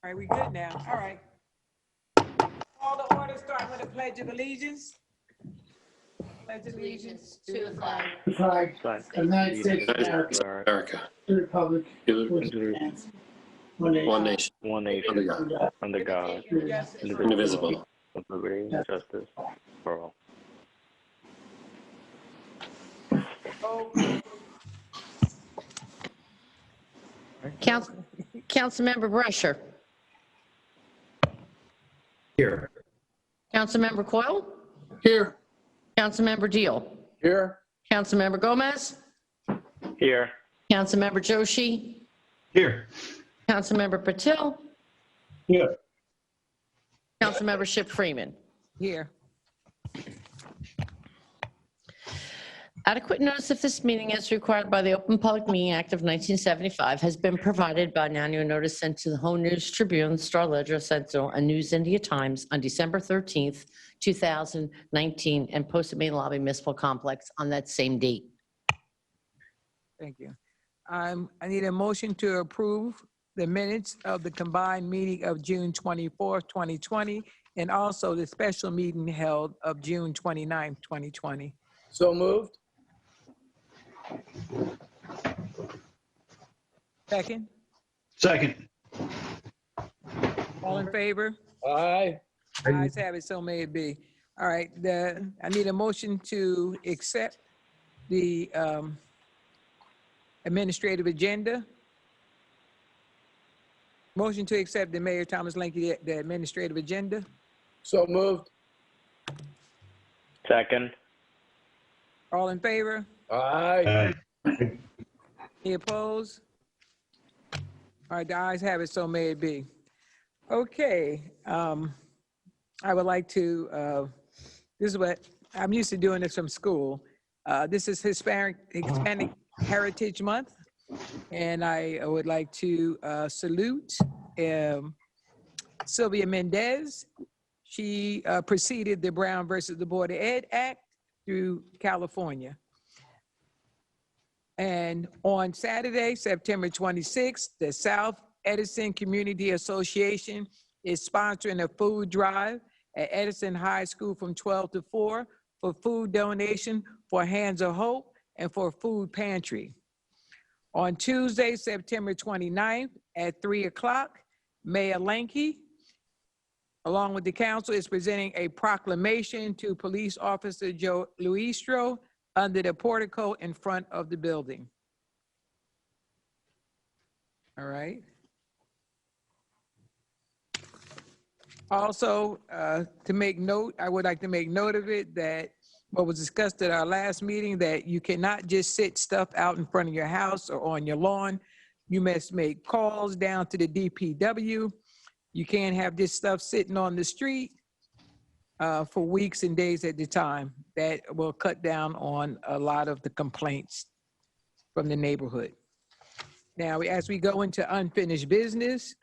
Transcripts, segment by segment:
right, we good now. All right. All the orders start with a pledge of allegiance. Pledge of allegiance to the flag. The flag Flag of the United States of of America, to the republic which stands one nation, one nation, under God, indivisible, with liberty and justice for all. Councilmember Brescher. Here. Councilmember Coyle. Here. Councilmember Deal. Here. Councilmember Gomez. Here. Councilmember Joshi. Here. Councilmember Patil. Here. Councilmember Ship Freeman. Here. Adequate notice of this meeting as required by the Open Public Meeting Act of 1975 has been provided by an annual notice sent to the Home News Tribune, Star Ledger, Sentinel, and News India Times on December 13th, 2019, and posted Main Lobby Municipal Complex on that same date. Thank you. I need a motion to approve the minutes of the combined meeting of June 24th, 2020, and also the special meeting held of June 29th, 2020. So moved. Second, Second. all in favor? Aye. Ayes have it, so may it be. All right, I need a motion to accept the administrative agenda. Motion to accept the Mayor Thomas Linky, the administrative agenda. So moved. Second. All in favor? Aye. Any opposed? All right, the ayes have it, so may it be. Okay, I would like to, this is what, I'm used to doing this from school. This is Hispanic Heritage Month, and I would like to salute Sylvia Mendez. She preceded the Brown versus the Board of Ed Act through California. And on Saturday, September 26th, the South Edison Community Association is sponsoring a food drive at Edison High School from 12 to 4 for food donation for Hands of Hope and for food pantry. On Tuesday, September 29th at 3 o'clock, Mayor Linky, along with the council, is presenting a proclamation to Police Officer Joe Luistro under the portico in front of the building. All right. Also, to make note, I would like to make note of it that what was discussed at our last meeting, that you cannot just sit stuff out in front of your house or on your lawn. You must make calls down to the DPW. You can't have this stuff sitting on the street for weeks and days at a time. That will cut down on a lot of the complaints from the neighborhood. Now, as we go into unfinished business,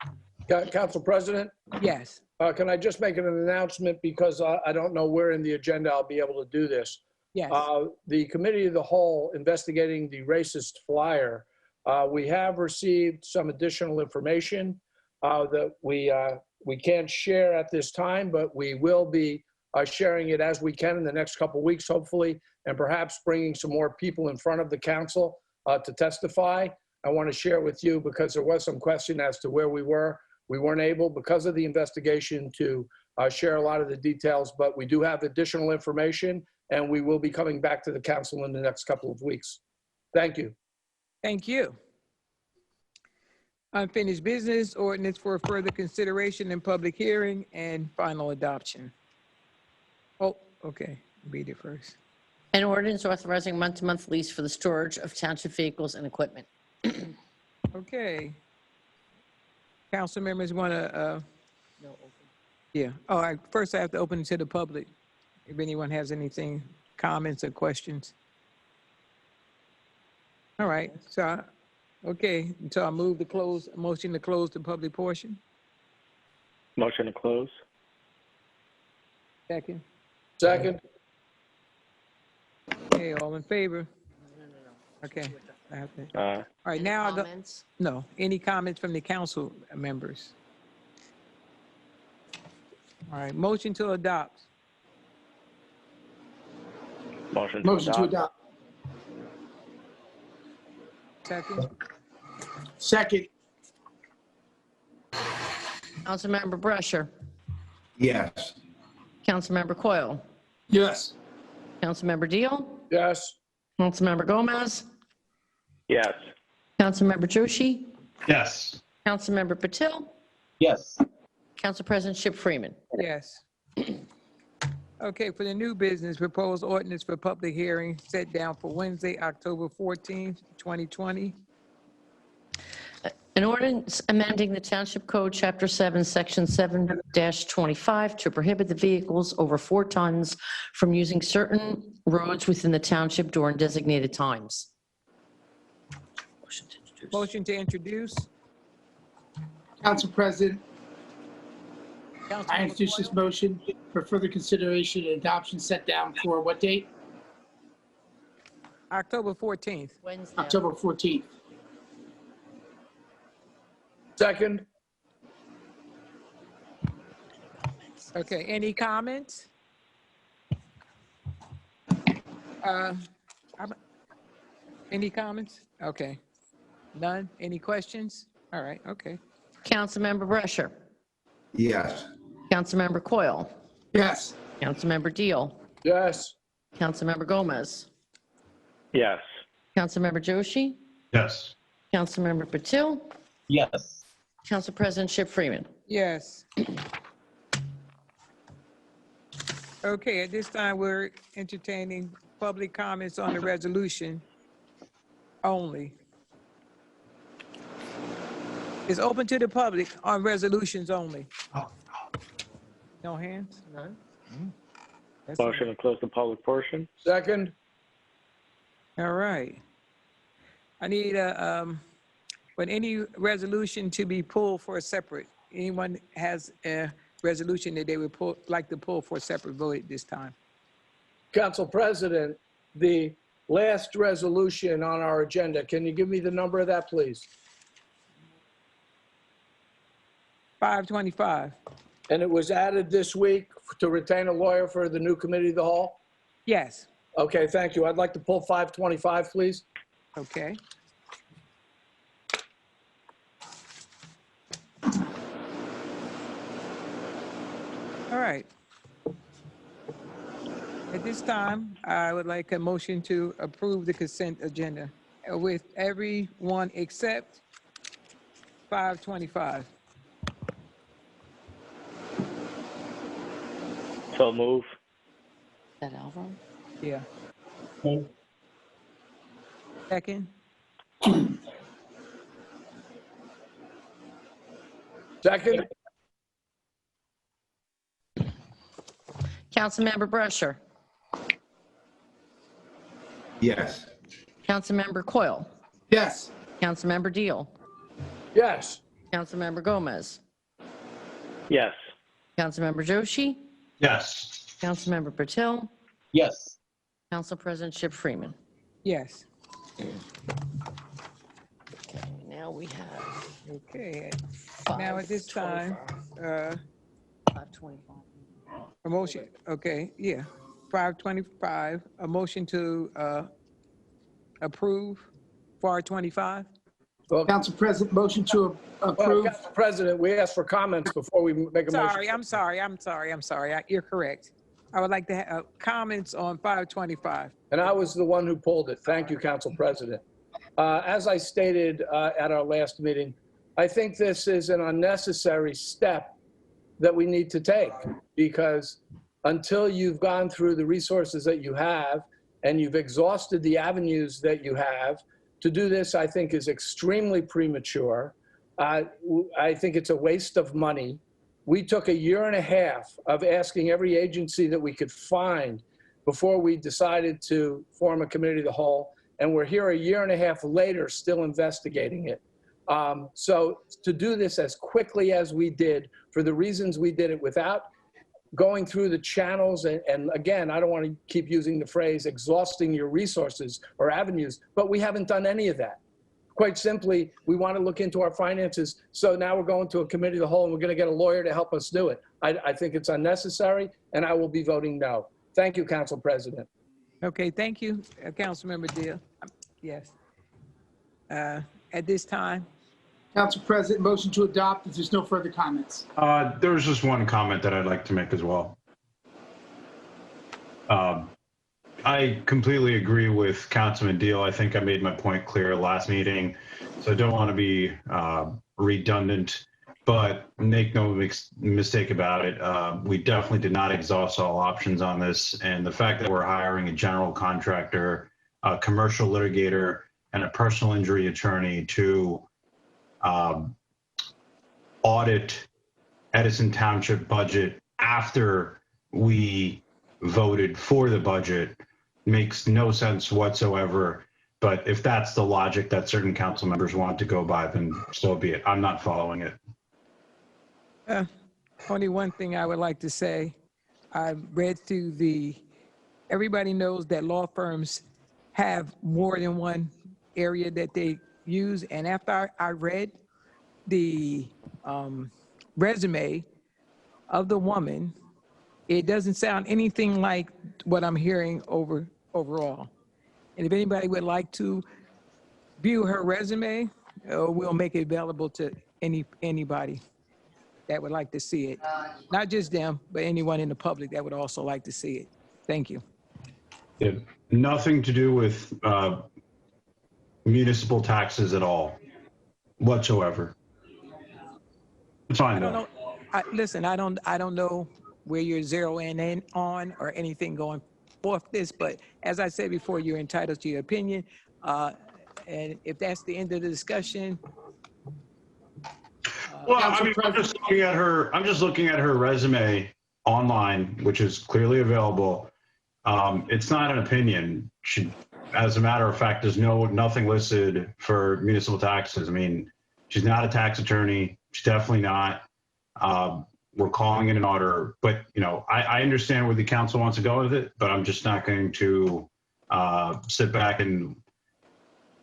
Council President, yes. can I just make an announcement because I don't know where in the agenda I'll be able to do this. Yes. The Committee of the Whole investigating the racist flyer, we have received some additional information that we can't share at this time, but we will be sharing it as we can in the next couple of weeks, hopefully, and perhaps bringing some more people in front of the council to testify. I want to share with you because there was some question as to where we were. We weren't able, because of the investigation, to share a lot of the details, but we do have additional information, and we will be coming back to the council in the next couple of weeks. Thank you. Thank you. Unfinished business, ordinance for further consideration in public hearing and final adoption. Oh, okay, read it first. An ordinance authorizing month-to-month lease for the storage of township vehicles and equipment. Okay. Council members want to, yeah. Oh, first I have to open it to the public. If anyone has anything, comments or questions. All right, so, okay, so I move to close, motion to close the public portion. Motion to close. Second. Second. Okay, all in favor? Okay. I have to. All right, now, Comments? no, any comments from the council members? All right, motion to adopt. Motion Motion to adopt. adopt. Second. Second. Councilmember Brescher. Yes. Councilmember Coyle. Yes. Councilmember Deal. Yes. Councilmember Gomez. Yes. Councilmember Joshi. Yes. Councilmember Patil. Yes. Council President Ship Freeman. Yes. Okay, for the new business, proposed ordinance for public hearing set down for Wednesday, October 14th, 2020. An ordinance amending the Township Code, Chapter 7, Section 7-25 to prohibit the vehicles over 4 tons from using certain roads within the township during designated times. Motion to introduce. Council President, I Councilmember introduce this Coyle. motion for further consideration and adoption set down for what date? October 14th. Wednesday. October 14th. Second. Okay, any comments? Any comments? Okay. None? Any questions? All right, okay. Councilmember Brescher. Yes. Councilmember Coyle. Yes. Councilmember Deal. Yes. Councilmember Gomez. Yes. Councilmember Joshi. Yes. Councilmember Patil. Yes. Council President Ship Freeman. Yes. Okay, at this time, we're entertaining public comments on the resolution only. It's open to the public on resolutions only. No hands? None? That's it. Motion to close the public portion. Second. All right. I need but any resolution to be pulled for a separate, anyone has a resolution that they would like to pull for a separate vote at this time? Council President, the last resolution on our agenda, can you give me the number of that, please? 525. And it was added this week to retain a lawyer for the new committee of the whole? Yes, Okay, thank you. I'd like to pull 525, please. okay. All right. At this time, I would like a motion to approve the consent agenda with everyone except 525. So move. Is that Alvaro? Yeah. Second? Second. Councilmember Brescher. Yes. Councilmember Coyle. Yes. Councilmember Deal. Yes. Councilmember Gomez. Yes. Councilmember Joshi. Yes. Councilmember Patil. Yes. Council President Ship Freeman. Yes. Okay, now we have Okay. Now at this time, 525. a motion, okay, yeah, 525, a motion to approve FAR 25? Well, Council President, motion to approve. Council President, we asked for comments before we make a motion. Sorry, I'm sorry. You're correct. I would like to have comments on 525. And I was the one who pulled it. Thank you, Council President. As I stated at our last meeting, I think this is an unnecessary step that we need to take, because until you've gone through the resources that you have and you've exhausted the avenues that you have, to do this, I think, is extremely premature. I think it's a waste of money. We took 1.5 years of asking every agency that we could find before we decided to form a committee of the whole, and we're here 1.5 years later still investigating it. So to do this as quickly as we did, for the reasons we did it, without going through the channels, and again, I don't want to keep using the phrase exhausting your resources or avenues, but we haven't done any of that. quite simply, we want to look into our finances. So now we're going to a committee of the whole and we're going to get a lawyer to help us do it. I think it's unnecessary and I will be voting no. Thank you, Council President. Okay, thank you, Councilmember Deal. Yes. At this time, Council President, motion to adopt if there's no further comments. There's just one comment that I'd like to make as well. I completely agree with Councilman Deal. I think I made my point clear last meeting, so I don't want to be redundant, but make no mistake about it. We definitely did not exhaust all options on this, and the fact that we're hiring a general contractor, a commercial litigator, and a personal injury attorney to audit Edison Township budget after we voted for the budget makes no sense whatsoever. But if that's the logic that certain council members want to go by, then so be it. I'm not following it. only one thing I would like to say. I read through everybody knows that law firms have more than one area that they use. And after I read the resume of the woman, it doesn't sound anything like what I'm hearing overall. And if anybody would like to view her resume, we'll make it available to anybody that would like to see it. Not just them, but anyone in the public that would also like to see it. Thank you. Yeah, nothing to do with municipal taxes at all, whatsoever. It's fine. I don't know. Listen, I don't know where you're zeroing in on or anything going forth this, but as I said before, you're entitled to your opinion. And if that's the end of the discussion. Well, I mean, I'm just looking at her resume online, which is clearly available. It's not an opinion. She, as a matter of fact, there's nothing listed for municipal taxes. I mean, she's not a tax attorney. She's definitely not. We're calling it an order, but I understand where the council wants to go with it, but I'm just not going to sit back and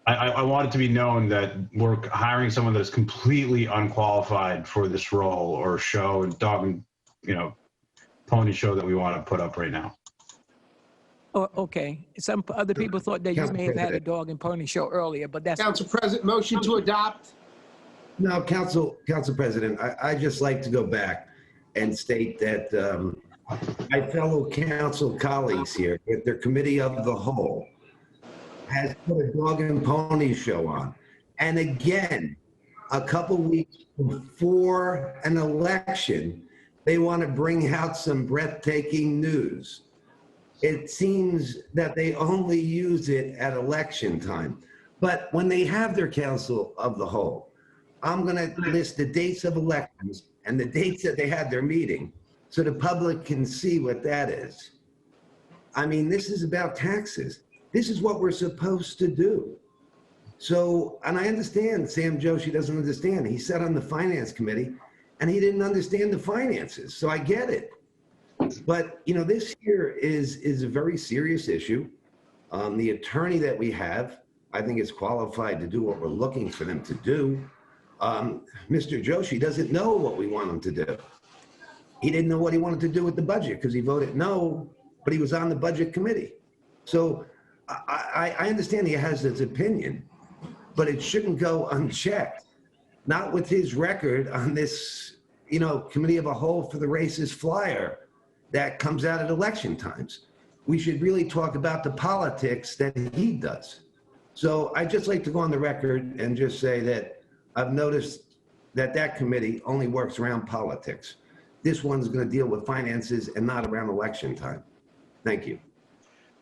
I want it to be known that we're hiring someone that's completely unqualified for this role or show and dog and pony show that we want to put up right now. Oh, okay. Some other people thought that you may have had a dog and pony show earlier, but that's. Council President, motion to adopt. No, Council President, I just like to go back and state that my fellow council colleagues here, with their committee of the whole, has put a dog and pony show on. And again, a couple weeks before an election, they want to bring out some breathtaking news. It seems that they only use it at election time. But when they have their council of the whole, I'm going to list the dates of elections and the dates that they had their meeting so the public can see what that is. I mean, this is about taxes. This is what we're supposed to do. So, and I understand Sam Joshi doesn't understand. He sat on the finance committee and he didn't understand the finances. So I get it. But, this here is a very serious issue. The attorney that we have, I think, is qualified to do what we're looking for them to do. Mr. Joshi doesn't know what we want him to do. He didn't know what he wanted to do with the budget because he voted no, but he was on the budget committee. So I understand he has his opinion, but it shouldn't go unchecked. Not with his record on this, committee of a whole for the racist flyer that comes out at election times. We should really talk about the politics that he does. So I'd just like to go on the record and just say that I've noticed that committee only works around politics. This one's going to deal with finances and not around election time. Thank you.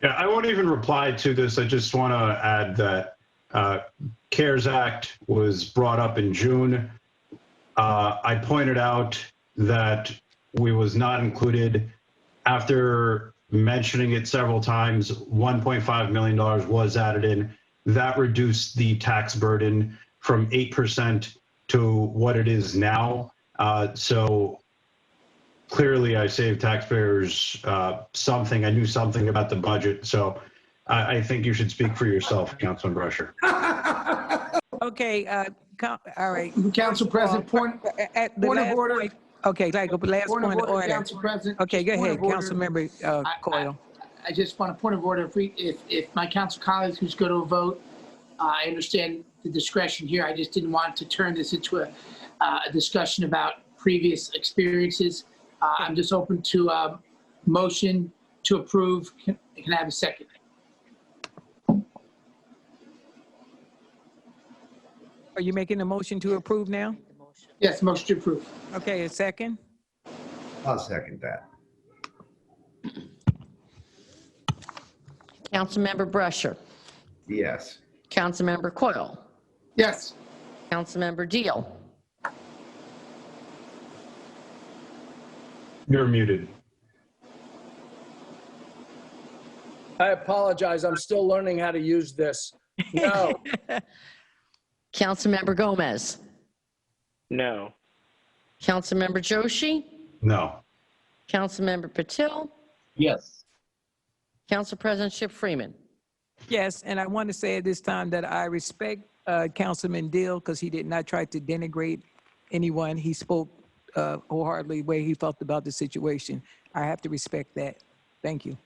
Yeah, I won't even reply to this. I just want to add that CARES Act was brought up in June. I pointed out that we was not included. After mentioning it several times, $1.5 million was added in. That reduced the tax burden from 8% to what it is now. So clearly I saved taxpayers something. I knew something about the budget. So I think you should speak for yourself, Councilman Brusher. Okay, all right. Council President, point At the point of last order. point- Okay, like last point of order. Council President. Okay, just go point ahead, of order. Councilmember Coyle. I just want a point of order. If my council colleagues who's going to vote, I understand the discretion here. I just didn't want to turn this into a discussion about previous experiences. I'm just open to a motion to approve. Can I have a second? Are you making a motion to approve now? Yes, motion to approve. Okay, a second. I'll second that. Councilmember Brescher, Yes. Councilmember Coyle, Yes. Councilmember Deal, You're muted. I apologize. I'm still learning how to use this. No. Councilmember Gomez, No. Councilmember Joshi, No. Councilmember Patil, Yes. Council President Ship Freeman. Yes, and I want to say at this time that I respect Councilman Dill because he did not try to denigrate anyone. He spoke wholeheartedly the way he felt about the situation. I have to respect that. Thank you.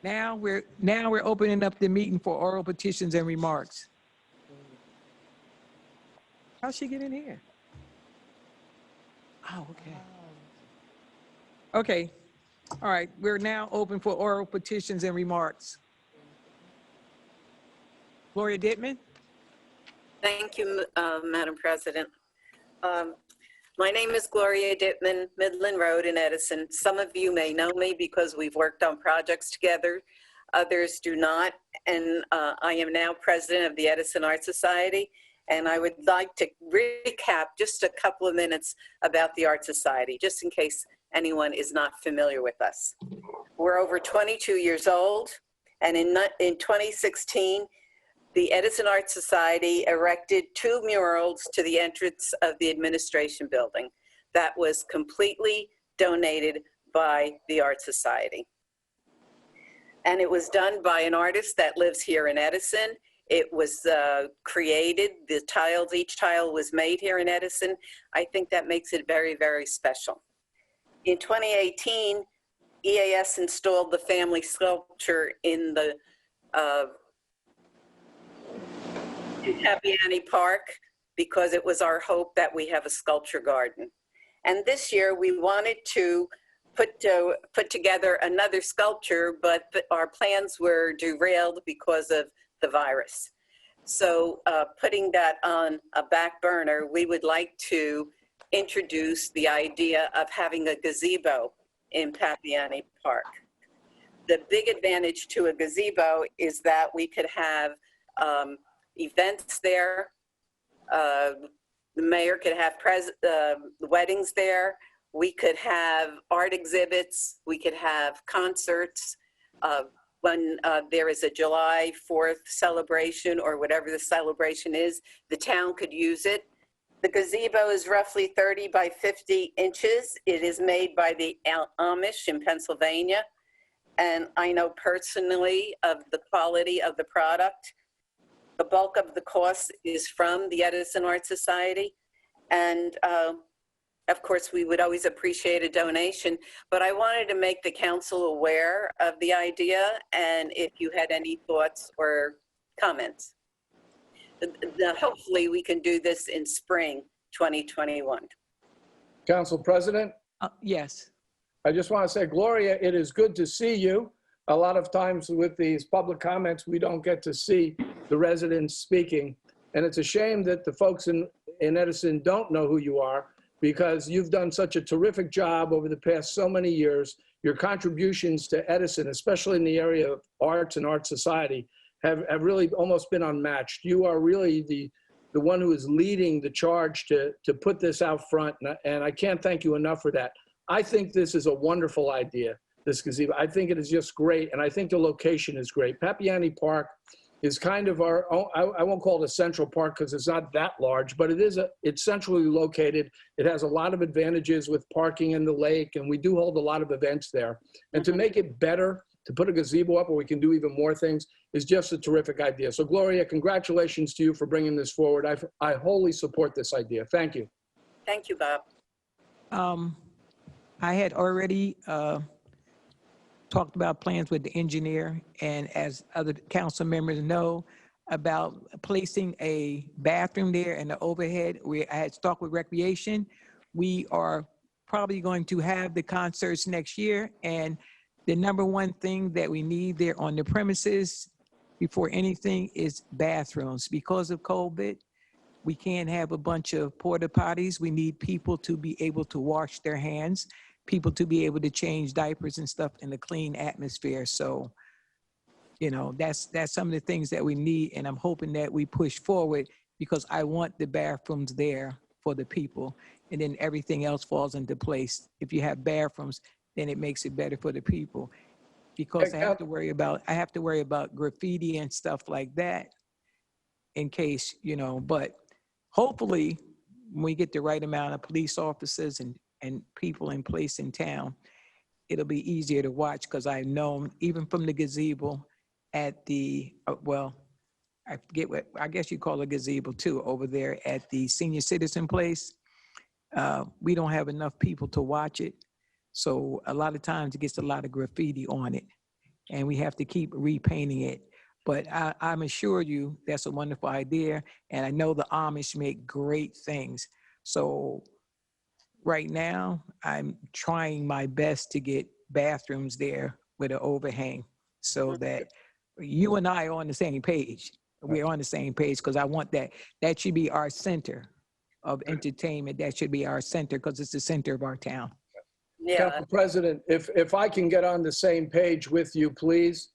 Now we're opening up the meeting for oral petitions and remarks. How'd she get in here? Oh, okay. Okay, all right, we're now open for oral petitions and remarks. Gloria Dittman? Thank you, Madam President. My name is Gloria Dittman, Midland Road in Edison. Some of you may know me because we've worked on projects together. Others do not. And I am now president of the Edison Art Society. And I would like to recap just a couple of minutes about the Art Society, just in case anyone is not familiar with us. We're over 22 years old. And in 2016, the Edison Art Society erected 2 murals to the entrance of the administration building. That was completely donated by the Art Society. And it was done by an artist that lives here in Edison. It was created, the tiles, each tile was made here in Edison. I think that makes it very, very special. In 2018, EAS installed the family sculpture in the in Papiani Park because it was our hope that we have a sculpture garden. And this year we wanted to put together another sculpture, but our plans were derailed because of the virus. So putting that on a back burner, we would like to introduce the idea of having a gazebo in Papiani Park. The big advantage to a gazebo is that we could have events there. The mayor could have weddings there. We could have art exhibits. We could have concerts. When there is a July 4th celebration or whatever the celebration is, the town could use it. The gazebo is roughly 30 by 50 inches. It is made by the Amish in Pennsylvania. And I know personally of the quality of the product. The bulk of the cost is from the Edison Art Society. And of course, we would always appreciate a donation, but I wanted to make the council aware of the idea and if you had any thoughts or comments. Hopefully we can do this in spring 2021. Council President, Yes. I just want to say, Gloria, it is good to see you. A lot of times with these public comments, we don't get to see the residents speaking. And it's a shame that the folks in Edison don't know who you are, because you've done such a terrific job over the past so many years. Your contributions to Edison, especially in the area of arts and art society, have really almost been unmatched. You are really the one who is leading the charge to put this out front, and I can't thank you enough for that. I think this is a wonderful idea, this gazebo. I think it is just great, and I think the location is great. Papiani Park is kind of our own, I won't call it a central park because it's not that large, but it's centrally located. It has a lot of advantages with parking in the lake, and we do hold a lot of events there. And to make it better, to put a gazebo up where we can do even more things is just a terrific idea. So Gloria, congratulations to you for bringing this forward. I wholly support this idea. Thank you. Thank you, Bob. I had already talked about plans with the engineer, and as other council members know, about placing a bathroom there and the overhead. I had talked with Recreation. We are probably going to have the concerts next year, and the number one thing that we need there on the premises before anything is bathrooms. Because of COVID, we can't have a bunch of porta potties. We need people to be able to wash their hands, people to be able to change diapers and stuff in a clean atmosphere. So, you know, that's some of the things that we need, and I'm hoping that we push forward because I want the bathrooms there for the people, and then everything else falls into place. If you have bathrooms, then it makes it better for the people. Because I have to worry about graffiti and stuff like that in case, you know, but hopefully when we get the right amount of police officers and people in place in town, it'll be easier to watch because I know even from the gazebo at the, I forget what, I guess you call it a gazebo too, over there at the senior citizen place. We don't have enough people to watch it. So a lot of times it gets a lot of graffiti on it and we have to keep repainting it. But I'm assured you that's a wonderful idea. And I know the Amish make great things. So right now I'm trying my best to get bathrooms there with an overhang so that you and I are on the same page. We're on the same page because I want that. That should be our center of entertainment. That should be our center because it's the center of our town. Yeah. Council President, if I can get on the same page with you, please.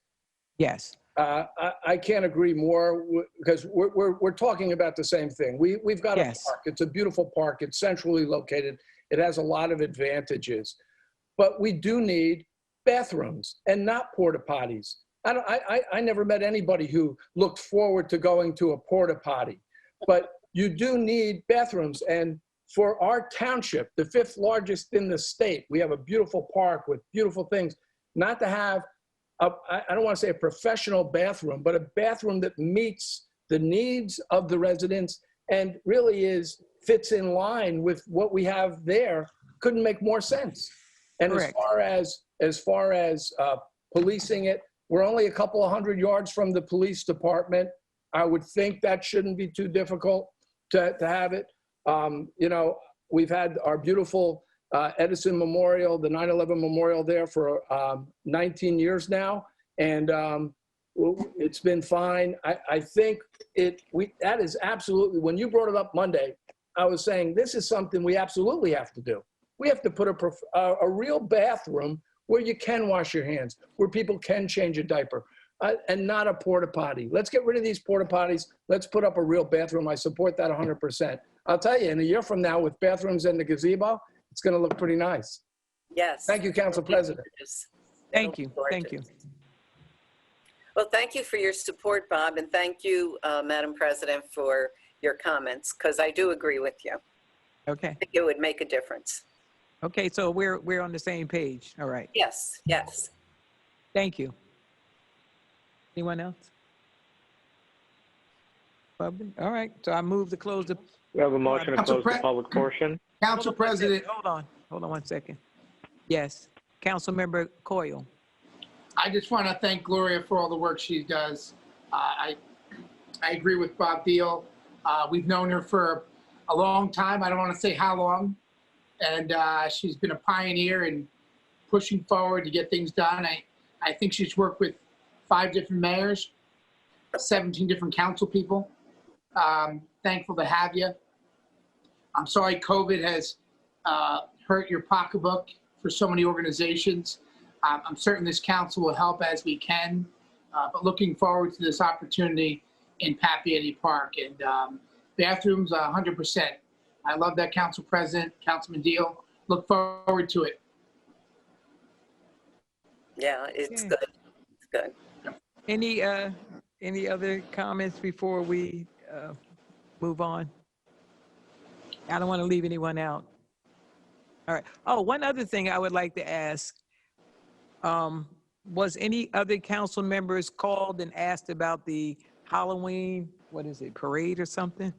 Yes. I can't agree more because we're talking about the same thing. We've got a park. It's a beautiful park. It's centrally located. It has a lot of advantages, but we do need bathrooms and not porta potties. I never met anybody who looked forward to going to a porta potty, but you do need bathrooms. And for our township, the 5th largest in the state, we have a beautiful park with beautiful things. Not to have, I don't want to say a professional bathroom, but a bathroom that meets the needs of the residents and really fits in line with what we have there, couldn't make more sense. And Correct. as far as policing it, we're only a couple of 100 yards from the police department. I would think that shouldn't be too difficult to have it. You know, we've had our beautiful Edison Memorial, the 9/11 Memorial there for 19 years now, and it's been fine. I think that is absolutely, when you brought it up Monday, I was saying this is something we absolutely have to do. We have to put a real bathroom where you can wash your hands, where people can change a diaper, and not a porta potty. Let's get rid of these porta potties. Let's put up a real bathroom. I support that 100%. I'll tell you, in a year from now, with bathrooms and the gazebo, it's going to look pretty nice. Yes. Thank you, Council President. Thank you. Thank you. Well, thank you for your support, Bob, and thank you, Madam President, for your comments, because I do agree with you. Okay. I think it would make a difference. Okay, so we're on the same page. All right. Yes, yes. Thank you. Anyone else? Public? All right, so I move to close the. We have a motion to Council close the public portion. Council President, Hold on 1 second. Yes, Councilmember Coyle. I just want to thank Gloria for all the work she does. I agree with Bob Deal. We've known her for a long time. I don't want to say how long. And she's been a pioneer in pushing forward to get things done. I think she's worked with 5 different mayors, 17 different council people. Thankful to have you. I'm sorry COVID has hurt your pocketbook for so many organizations. I'm certain this council will help as we can, but looking forward to this opportunity in Papinetti Park. And bathrooms, 100%. I love that, Council President, Councilman Deal. Look forward to it. Yeah, it's good. It's good. Any Any other comments before we move on? I don't want to leave anyone out. All right. Oh, one other thing I would like to ask. Was any other council members called and asked about the Halloween, what is it, parade or something?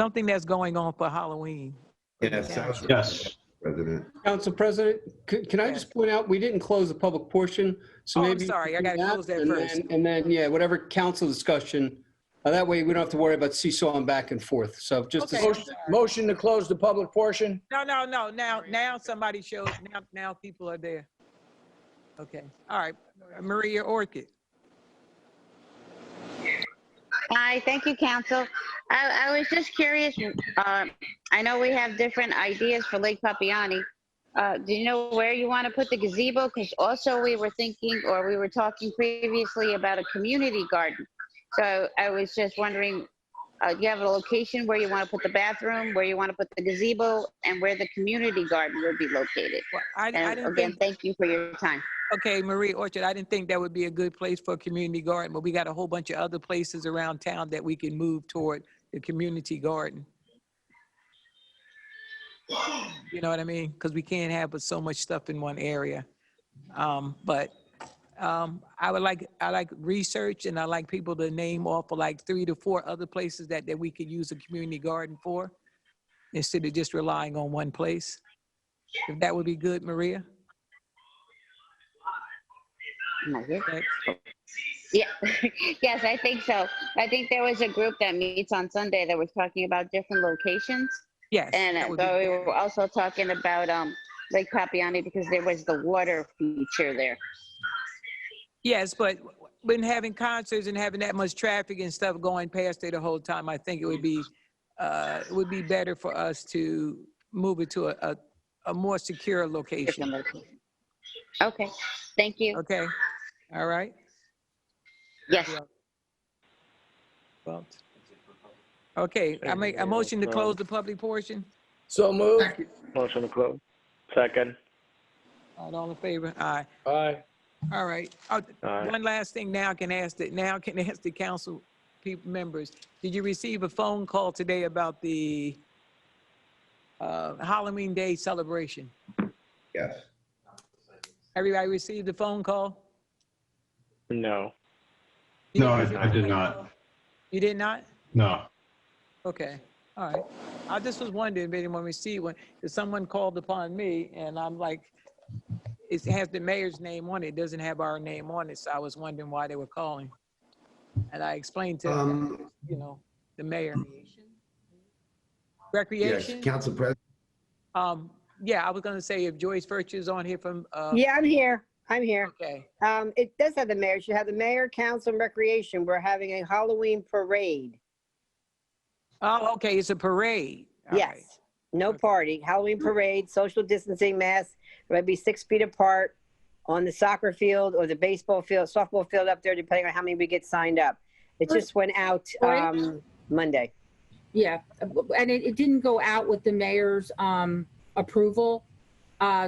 Something that's going on for Halloween. Yes, Yes. President. Council President, can I just point out, we didn't close the public portion, so Oh, I'm maybe. sorry, I gotta close that and first. then- And then, yeah, whatever council discussion, that way we don't have to worry about seesawing back and forth. So just. Okay. Motion to close the public portion? No, now somebody showed, now people are there. Okay, all right, Maria Orchid. Hi, thank you, Council. I was just curious, I know we have different ideas for Lake Papiani. Do you know where you want to put the gazebo? Because also we were thinking, or we were talking previously about a community garden. So I was just wondering, do you have a location where you want to put the bathroom, where you want to put the gazebo, and where the community garden would be located? Well, I And didn't again, think, thank you for your time. okay, Maria Orchard, I didn't think that would be a good place for a community garden, but we got a whole bunch of other places around town that we can move toward the community garden. You know what I mean? Because we can't have so much stuff in one area. But I like research, and I like people to name off for like 3 to 4 other places that we could use a community garden for, instead of just relying on one place. If that would be good, Maria? Am I here? Okay. Yeah, yes, I think so. I think there was a group that meets on Sunday that was talking about different locations. Yes. And that would be we good. were also talking about Lake Papiani because there was the water feature there. Yes, but when having concerts and having that much traffic and stuff going past there the whole time, I think it would be better for us to move it to a more secure location. Different location. Okay, thank you. Okay, all right. Yes. Well, okay, I make a motion to close the public portion. So moved. Motion to close. Second. All in favor? Aye. Aye. All right. Aye. One last thing now I can ask the council people members. Did you receive a phone call today about the Halloween Day celebration? Yes. Everybody received the phone call? No. You No, didn't I receive did a phone not. call? You did not? No. Okay, all right. I just was wondering if anyone received one, if someone called upon me and I'm like, it has the mayor's name on it, it doesn't have our name on it, so I was wondering why they were calling. And I explained to them, the mayor. Yes, Recreation? Council President. Yeah, I was gonna say if Joyce Virtue's on here from, Yeah, I'm here. I'm here. okay. It does have the mayor. It should have the mayor, council, and recreation. We're having a Halloween parade. Oh, okay, it's a parade. All right. Yes. No party. Halloween parade, social distancing, mask. It might be 6 feet apart on the soccer field or the baseball field, softball field up there, depending on how many we get signed up. It just went out Monday. Yeah, and it didn't go out with the mayor's approval.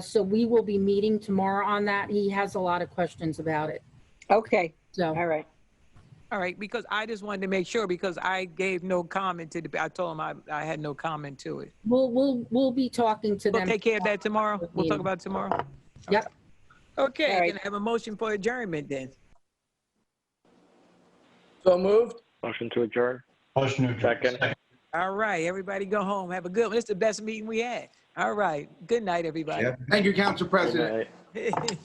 So we will be meeting tomorrow on that. He has a lot of questions about it. Okay. So, All right. All right, because I just wanted to make sure, because I gave no comment to I told him I had no comment to it. we'll be talking to We'll them. take care of that tomorrow? We'll talk about it tomorrow? Yep. Okay, All right. can I have a motion for adjournment then? So moved. Motion to adjourn. Motion to adjourn. Second. All right, everybody go home. Have a good one. It's the best meeting we had. All right, good night, everybody. Jeff? Thank you, Council Good President. night.